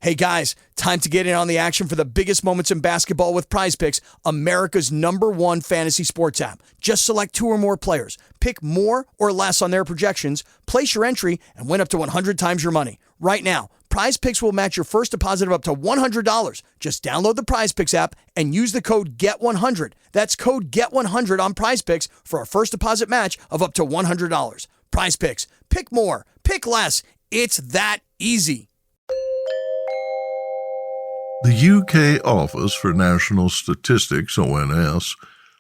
Hey guys, time to get in on the action for the biggest moments in basketball with Prize Picks, America's #1 fantasy sports app. Just select 2 or more players, pick more or less on their projections, place your entry, and win up to 100 times your money. Right now, Prize Picks will match your first deposit of up to $100. Just download the Prize Picks app and use the code GET100. That's code GET100 on Prize Picks for a first deposit match of up to $100. Prize Picks. Pick more. Pick less. It's that easy. The UK Office for National Statistics, ONS,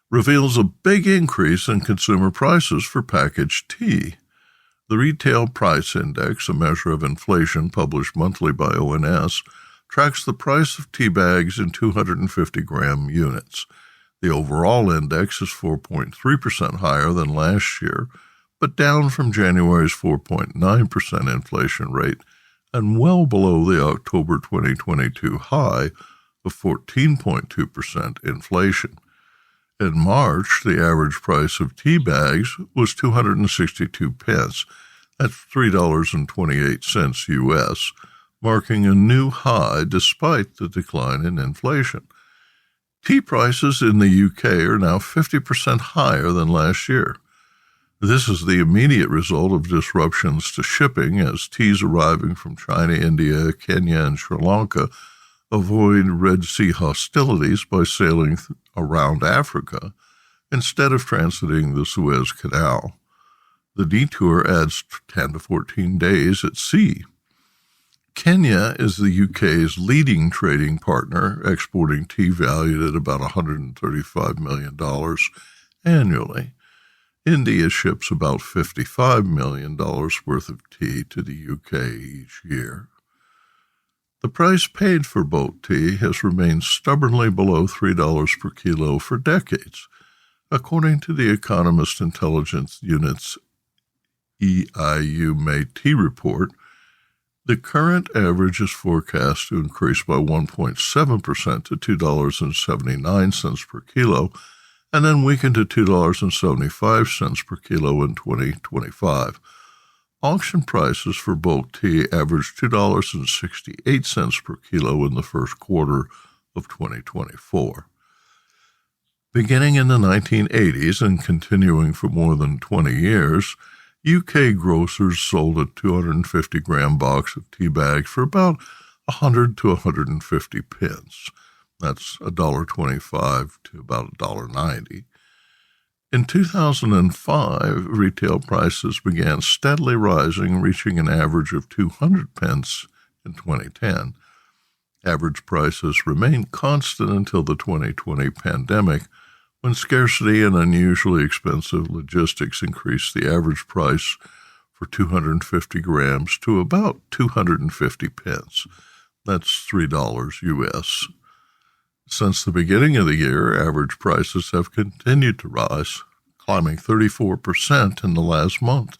reveals a big increase in consumer prices for packaged tea. The Retail Price Index, a measure of inflation published monthly by ONS, tracks the price of tea bags in 250-gram units. The overall index is 4.3% higher than last year, but down from January's 4.9% inflation rate, and well below the October 2022 high of 14.2% inflation. In March, the average price of tea bags was 262 pence. That's $3.28 U.S., marking a new high despite the decline in inflation. Tea prices in the UK are now 50% higher than last year. This is the immediate result of disruptions to shipping as teas arriving from China, India, Kenya, and Sri Lanka avoid Red Sea hostilities by sailing around Africa instead of transiting the Suez Canal. The detour adds 10 to 14 days at sea. Kenya is the UK's leading trading partner, exporting tea valued at about $135 million annually. India ships about $55 million worth of tea to the UK each year. The price paid for bulk tea has remained stubbornly below $3 per kilo for decades. According to the Economist Intelligence Unit's EIU May Tea Report, the current average is forecast to increase by 1.7% to $2.79 per kilo, and then weaken to $2.75 per kilo in 2025. Auction prices for bulk tea averaged $2.68 per kilo in the first quarter of 2024. Beginning in the 1980s and continuing for more than 20 years, UK grocers sold a 250-gram box of tea bags for about 100 to 150 pence. That's $1.25 to about $1.90. In 2005, retail prices began steadily rising, reaching an average of 200 pence in 2010. Average prices remained constant until the 2020 pandemic, when scarcity and unusually expensive logistics increased the average price for 250 grams to about 250 pence. That's $3 U.S. Since the beginning of the year, average prices have continued to rise, climbing 34% in the last month.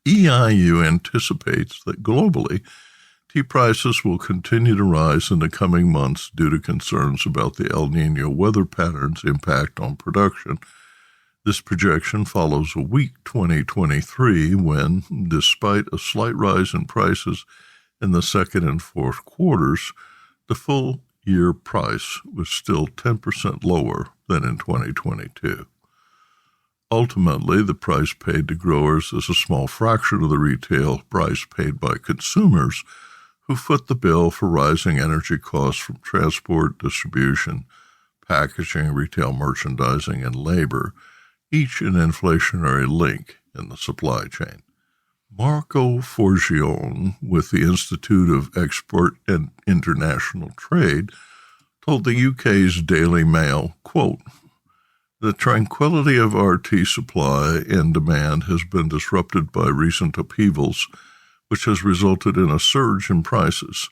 EIU anticipates that globally, tea prices will continue to rise in the coming months due to concerns about the El Niño weather pattern's impact on production. This projection follows a weak 2023 when, despite a slight rise in prices in the second and fourth quarters, the full year price was still 10% lower than in 2022. Ultimately, the price paid to growers is a small fraction of the retail price paid by consumers, who foot the bill for rising energy costs from transport, distribution, packaging, retail merchandising, and labor, each an inflationary link in the supply chain. Marco Forgione, with the Institute of Export and International Trade, told the UK's Daily Mail, quote, "The tranquility of our tea supply and demand has been disrupted by recent upheavals, which has resulted in a surge in prices.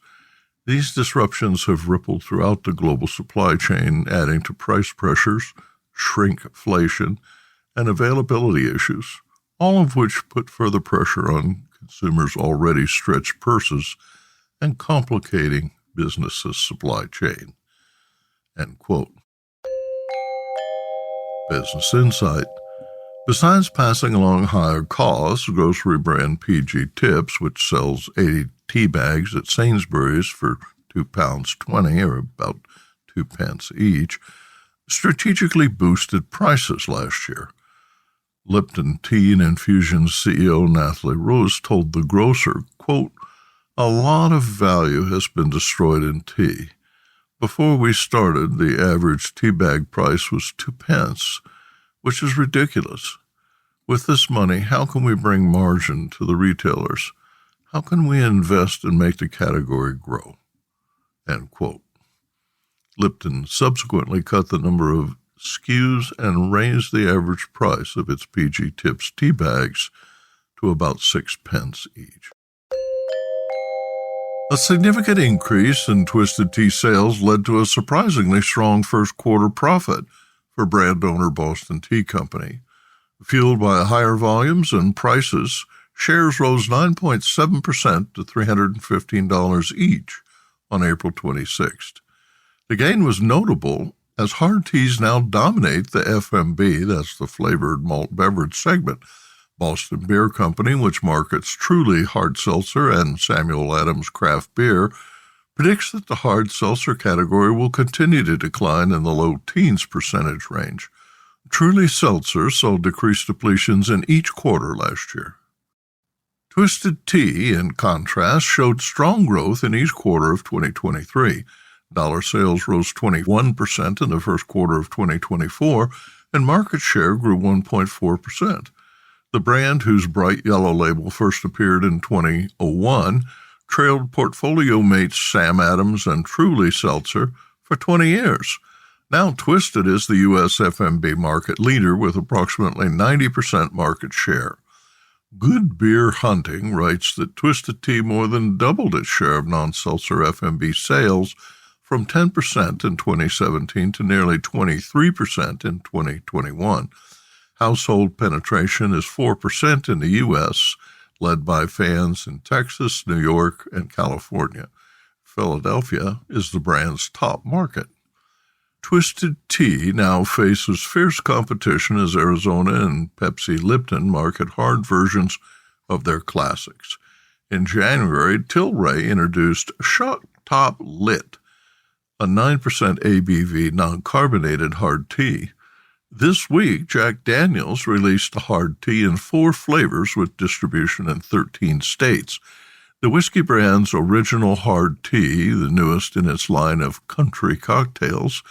These disruptions have rippled throughout the global supply chain, adding to price pressures, shrinkflation, and availability issues, all of which put further pressure on consumers' already stretched purses and complicating businesses' supply chain." End quote. Business Insight. Besides passing along higher costs, grocery brand PG Tips, which sells 80 tea bags at Sainsbury's for £2.20, or about 2 pence each, strategically boosted prices last year. Lipton Tea and Infusion's CEO Nathalie Rose told the grocer, quote, "A lot of value has been destroyed in tea. Before we started, the average tea bag price was 2 pence, which is ridiculous. With this money, how can we bring margin to the retailers? How can we invest and make the category grow?" End quote. Lipton subsequently cut the number of SKUs and raised the average price of its PG Tips tea bags to about 6 pence each. A significant increase in Twisted Tea sales led to a surprisingly strong first quarter profit for brand owner Boston Tea Company. Fueled by higher volumes and prices, shares rose 9.7% to $315 each on April 26th. The gain was notable as hard teas now dominate the FMB, that's the flavored malt beverage segment. Boston Beer Company, which markets Truly Hard Seltzer and Samuel Adams Craft Beer, predicts that the hard seltzer category will continue to decline in the low teens percentage range. Truly Seltzer saw decreased depletions in each quarter last year. Twisted Tea, in contrast, showed strong growth in each quarter of 2023. Dollar sales rose 21% in the first quarter of 2024, and market share grew 1.4%. The brand, whose bright yellow label first appeared in 2001, trailed portfolio mates Sam Adams and Truly Seltzer for 20 years. Now Twisted is the U.S. FMB market leader with approximately 90% market share. Good Beer Hunting writes that Twisted Tea more than doubled its share of non-seltzer FMB sales from 10% in 2017 to nearly 23% in 2021. Household penetration is 4% in the U.S., led by fans in Texas, New York, and California. Philadelphia is the brand's top market. Twisted Tea now faces fierce competition as Arizona and Pepsi Lipton market hard versions of their classics. In January, Tilray introduced Shock Top Lit, a 9% ABV non-carbonated hard tea. This week, Jack Daniel's released a hard tea in 4 flavors with distribution in 13 states. The whiskey brand's original hard tea, the newest in its line of country cocktails,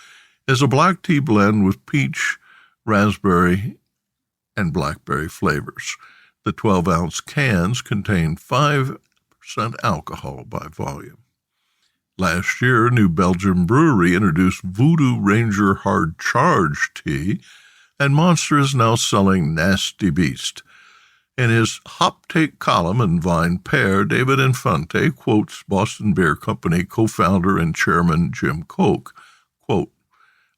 is a black tea blend with peach, raspberry, and blackberry flavors. The 12-ounce cans contain 5% alcohol by volume. Last year, New Belgium Brewery introduced Voodoo Ranger Hard Charge Tea, and Monster is now selling Nasty Beast. In his Hop Take column in Vine Pair, David Infante quotes Boston Beer Company co-founder and chairman Jim Koch, quote,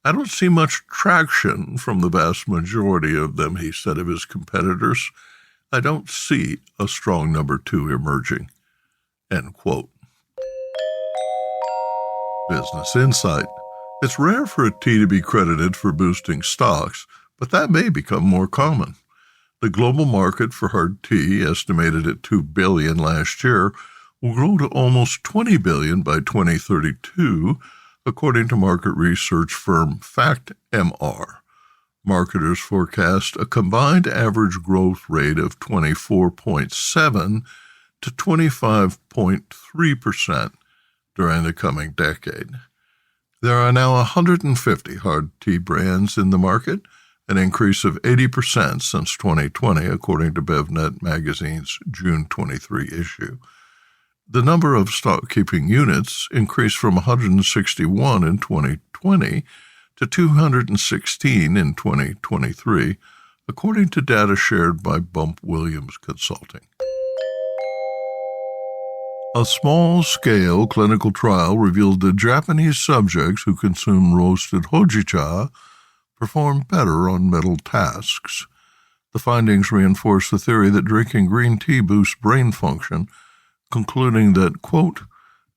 "I don't see much traction from the vast majority of them," he said of his competitors. "I don't see a strong number 2 emerging." End quote. Business Insight. It's rare for a tea to be credited for boosting stocks, but that may become more common. The global market for hard tea, estimated at $2 billion last year, will grow to almost $20 billion by 2032, according to market research firm FactMR. Marketers forecast a combined average growth rate of 24.7 to 25.3% during the coming decade. There are now 150 hard tea brands in the market, an increase of 80% since 2020, according to BevNet magazine's June 23 issue. The number of stock-keeping units increased from 161 in 2020 to 216 in 2023, according to data shared by Bump Williams Consulting. A small-scale clinical trial revealed that Japanese subjects who consume roasted hojicha perform better on mental tasks. The findings reinforce the theory that drinking green tea boosts brain function, concluding that, quote,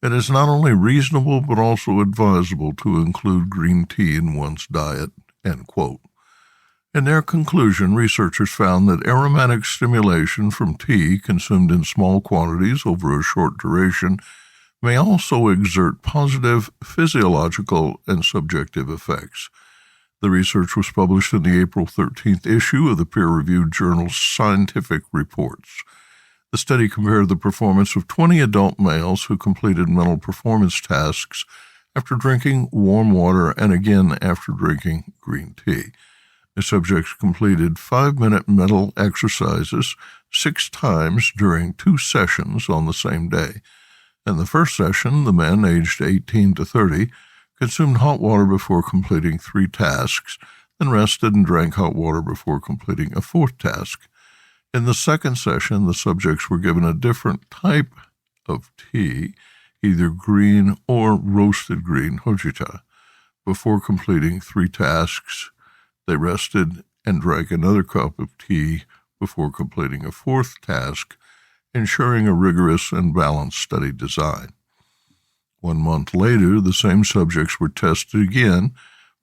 "It is not only reasonable but also advisable to include green tea in one's diet," end quote. In their conclusion, researchers found that aromatic stimulation from tea consumed in small quantities over a short duration may also exert positive physiological and subjective effects. The research was published in the April 13th issue of the peer-reviewed journal Scientific Reports. The study compared the performance of 20 adult males who completed mental performance tasks after drinking warm water and again after drinking green tea. The subjects completed 5-minute mental exercises 6 times during 2 sessions on the same day. In the first session, the men aged 18 to 30 consumed hot water before completing 3 tasks, then rested and drank hot water before completing a 4th task. In the second session, the subjects were given a different type of tea, either green or roasted green hojicha. Before completing 3 tasks, they rested and drank another cup of tea before completing a 4th task, ensuring a rigorous and balanced study design. 1 month later, the same subjects were tested again,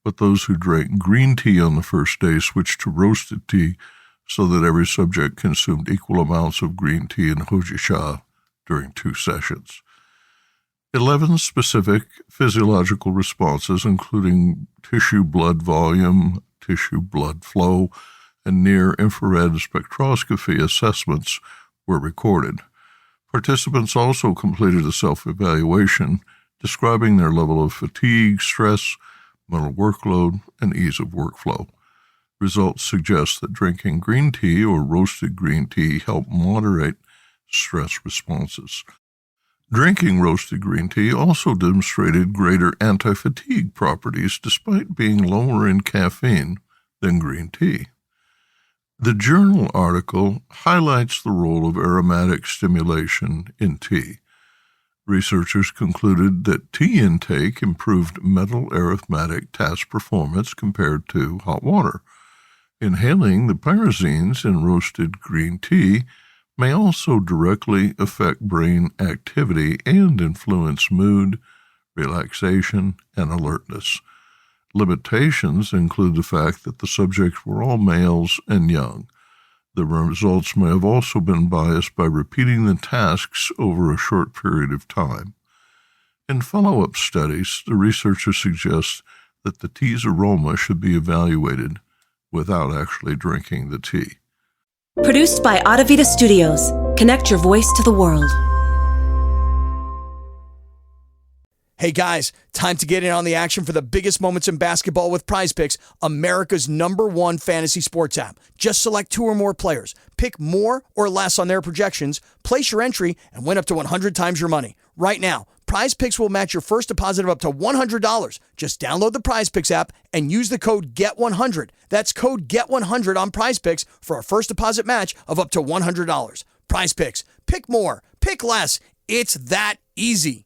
but those who drank green tea on the first day switched to roasted tea so that every subject consumed equal amounts of green tea and hojicha during 2 sessions. 11 specific physiological responses, including tissue blood volume, tissue blood flow, and near-infrared spectroscopy assessments were recorded. Participants also completed a self-evaluation describing their level of fatigue, stress, mental workload, and ease of workflow. Results suggest that drinking green tea or roasted green tea help moderate stress responses. Drinking roasted green tea also demonstrated greater anti-fatigue properties despite being lower in caffeine than green tea. The journal article highlights the role of aromatic stimulation in tea. Researchers concluded that tea intake improved mental arithmetic task performance compared to hot water. Inhaling the pyrazines in roasted green tea may also directly affect brain activity and influence mood, relaxation, and alertness. Limitations include the fact that the subjects were all males and young. The results may have also been biased by repeating the tasks over a short period of time. In follow-up studies, the researchers suggest that the tea's aroma should be evaluated without actually drinking the tea. Produced by Audavita Studios. Connect your voice to the world. Hey guys, time to get in on the action for the biggest moments in basketball with PrizePicks, America's #1 fantasy sports app. Just select 2 or more players, pick more or less on their projections, place your entry, and win up to 100 times your money. Right now, PrizePicks will match your first deposit of up to $100. Just download the PrizePicks app and use the code GET100. That's code GET100 on PrizePicks for a first deposit match of up to $100. PrizePicks. Pick more. Pick less. It's that easy.